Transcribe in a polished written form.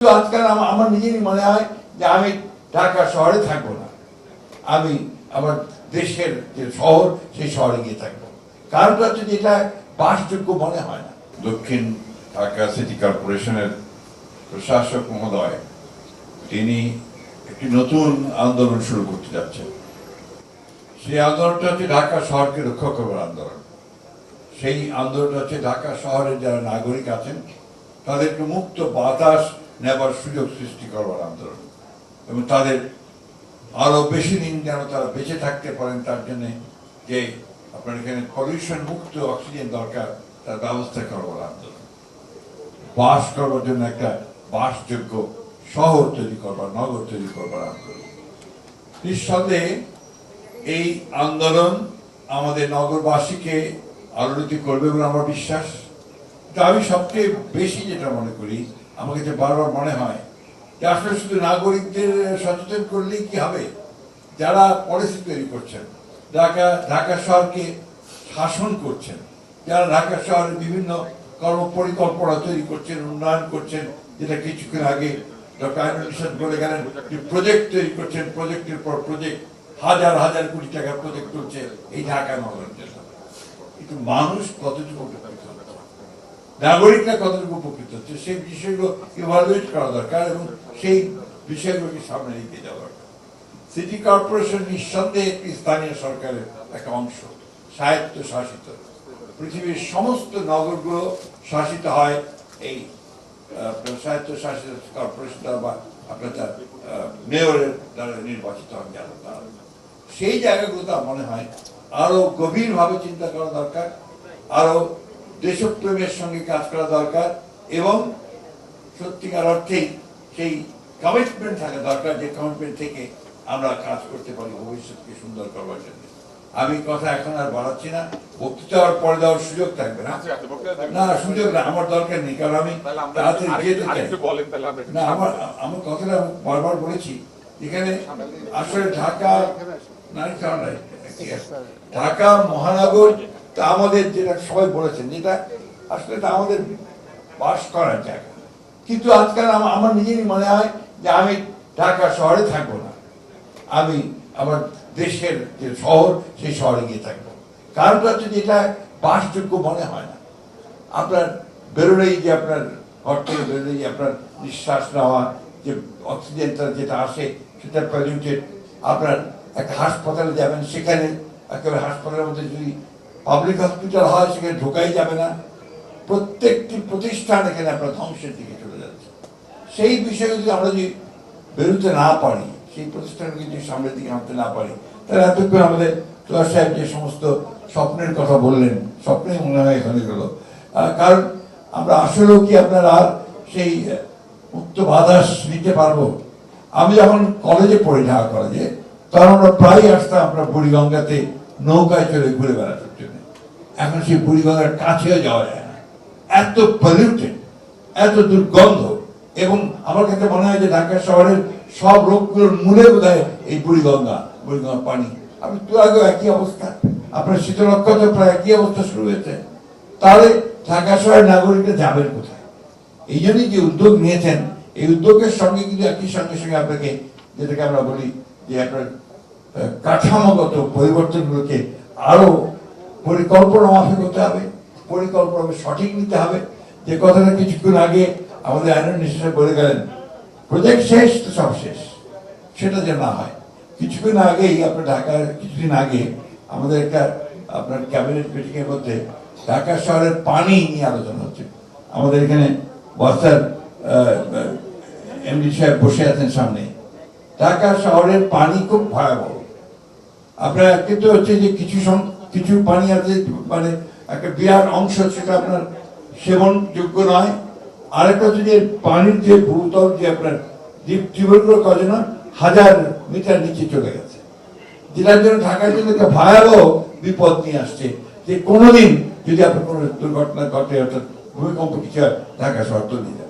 আজকাল আমার নিজেরই মনে হয় যে আমি ঢাকা শহরে থাকবো না, আমি আমার দেশের যে শহর সেই শহরে গিয়ে থাকবো। কারণটা হচ্ছে যে এটা বাসযোগ্য মনে হয় না। দক্ষিণ ঢাকা সিটি কর্পোরেশনের প্রশাসক মহোদয় তিনি একটি নতুন আন্দোলন শুরু করতে যাচ্ছেন। সেই আন্দোলনটা হচ্ছে ঢাকা শহরকে রক্ষা করবার আন্দোলন। সেই আন্দোলনটা হচ্ছে ঢাকা শহরের যারা নাগরিক আছেন তাদেরকে মুক্ত বাতাস নেবার সুযোগ সৃষ্টি করবার আন্দোলন, এবং তাদের আরো বেশি দিন যেন তারা বেঁচে থাকতে পারেন তার জন্য যে আপনার এখানে পলিউশন মুক্ত অক্সিজেন দরকার তার ব্যবস্থা করবার আন্দোলন। বাস করবার জন্য একটা বাসযোগ্য শহর তৈরি করবার, নগর তৈরি করবার আন্দোলন। নিঃসন্দেহে এই আন্দোলন আমাদের নগরবাসীকে আলোড়িত করবে বলে আমার বিশ্বাস। তো আমি সবচেয়ে বেশি যেটা মনে করি, আমাকে যে বারবার মনে হয় যে আসলে শুধু নাগরিকদের সচেতন করলেই কি হবে, যারা পলিসি তৈরি করছেন, ঢাকা শহরকে শাসন করছেন, যারা ঢাকা শহরের বিভিন্ন কর্মপরিকল্পনা তৈরি করছেন, উন্নয়ন করছেন, যেটা কিছুক্ষণ আগে ডক্টর আইনুল ইসলাম বলে গেলেন যে প্রজেক্ট তৈরি করছেন, প্রজেক্টের পর প্রজেক্ট, হাজার হাজার কোটি টাকার প্রজেক্ট চলছে এই ঢাকা নগরের জন্য। কিন্তু মানুষ কতটুকু উপকৃত হচ্ছে, নাগরিকরা কতটুকু উপকৃত হচ্ছে, সেই বিষয়গুলো ইভালুয়েট করা দরকার এবং সেই বিষয়গুলোকে সামনে এগিয়ে যাওয়া দরকার। সিটি কর্পোরেশন নিঃসন্দেহে একটি স্থানীয় সরকারের একটা অংশ, স্বায়ত্ত শাসিত। পৃথিবীর সমস্ত নগরগুলো শাসিত হয় এই স্বায়ত্ত শাসিত কর্পোরেশন দ্বারা, বা আপনার মেয়রের দ্বারা নির্বাচিত হন যারা, তারা সেই জায়গাগুলোতে মনে হয় আরো গভীরভাবে চিন্তা করা দরকার, আরো দেশপ্রেমের সঙ্গে কাজ করা দরকার, এবং সত্যিকার অর্থেই সেই কমিটমেন্ট থাকা দরকার, যে কমিটমেন্ট থেকে আমরা কাজ করতে পারি ভবিষ্যৎকে সুন্দর করবার জন্য। আমি কথা এখন আর বাড়াচ্ছি না, বক্তৃতা হওয়ার পরে দেওয়ার সুযোগ থাকবে না, না সুযোগ না, আমার দরকার নেই, কারণ আমি তাড়াতাড়ি যেতে চাই না। আমার কথাটা বারবার বলেছি, এখানে আসলে ঢাকা মহানগর তা আমাদের, যেটা সবাই বলেছেন, যেটা আসলে আমাদের বাস করার জায়গা। কিন্তু আজকাল আমার নিজেরই মনে হয় যে আমি ঢাকা শহরে থাকবো না, আমি আমার দেশের যে শহর সেই শহরে গিয়ে থাকবো। কারণটা হচ্ছে যে এটা বাসযোগ্য মনে হয় না। আপনার বেরোলেই যে আপনার ঘর থেকে বেরোলেই যে আপনার নিঃশ্বাস নেওয়া যে অক্সিজেনটা যেটা আসে সেটা পলিউটেড। আপনার একটা হাসপাতালে যাবেন, সেখানে একেবারে হাসপাতালের মধ্যে যদি পাবলিক হসপিটাল হয় সেখানে ঢোকাই যাবে না। প্রত্যেকটি প্রতিষ্ঠান এখানে আপনার ধ্বংসের দিকে চলে যাচ্ছে। সেই বিষয়ে যদি আমরা যদি বেরোতে না পারি, সেই প্রতিষ্ঠানকে যদি সামনের দিকে আনতে না পারি, তাহলে এতক্ষণ আমাদের তোলা সাহেব যে সমস্ত স্বপ্নের কথা বললেন, স্বপ্নেই মনে হয় এখানে গেল। কারণ আমরা আসলেও কি আপনার আর সেই মুক্ত বাতাস নিতে পারবো? আমি যখন কলেজে পড়ি, ঢাকা কলেজে, তখন আমরা প্রায় আসতাম আমরা বুড়িগঙ্গাতে নৌকায় চলে ঘুরে বেড়ানোর জন্য। এখন সেই বুড়িগঙ্গার কাছেও যাওয়া যায় না, এত পলিউটেড, এত দুর্গন্ধ। এবং আমার কাছে মনে হয় যে ঢাকা শহরের সব রোগগুলোর মূলে বোধহয় এই বুড়িগঙ্গার পানি। আপনি তো আগেও একই অবস্থা, আপনার শীতলক্ষাতে প্রায় একই অবস্থা শুরু হয়েছে। তাহলে ঢাকা শহরের নাগরিকরা যাবেন কোথায়? এই জন্যই যে উদ্যোগ নিয়েছেন, এই উদ্যোগের সঙ্গে কিন্তু একই সঙ্গে সঙ্গে আপনাকে, যেটাকে আমরা বলি যে আপনার কাঠামোগত পরিবর্তনগুলোকে আরো পরিকল্পনা মাফিক হতে হবে, পরিকল্পনা সঠিক নিতে হবে। যে কথাটা কিছুক্ষণ আগে আমাদের আইনুল ইসলাম বলে গেলেন, প্রজেক্ট শেষ তো সব শেষ, সেটা যে না হয়। কিছুক্ষণ আগেই আপনার ঢাকার কিছুদিন আগে আমাদের একটা আপনার ক্যাবিনেট মিটিং এর মধ্যে ঢাকা শহরের পানি নিয়ে আলোচনা হচ্ছে। আমাদের এখানে বস্তার এমডি সাহেব বসে আছেন সামনে। ঢাকা শহরের পানি খুব ভয়াবহ। আপনার কিন্তু হচ্ছে যে কিছু পানি আছে, মানে একটা বিরাট অংশ সেটা আপনার সেবনযোগ্য নয়। আরেকটা হচ্ছে যে পানির যে ভূতল, যে আপনার টিউবওয়েলগুলো কজে না 1000 মিটার নিচে চলে গেছে, যেটার জন্য ঢাকার জন্য একটা ভয়াবহ বিপদ নিয়ে আসছে। যে কোনোদিন যদি আপনার কোনো দুর্ঘটনা ঘটে, অর্থাৎ ভূমিকম্প কিছু হয়, ঢাকা শহর তলিয়ে যাবে।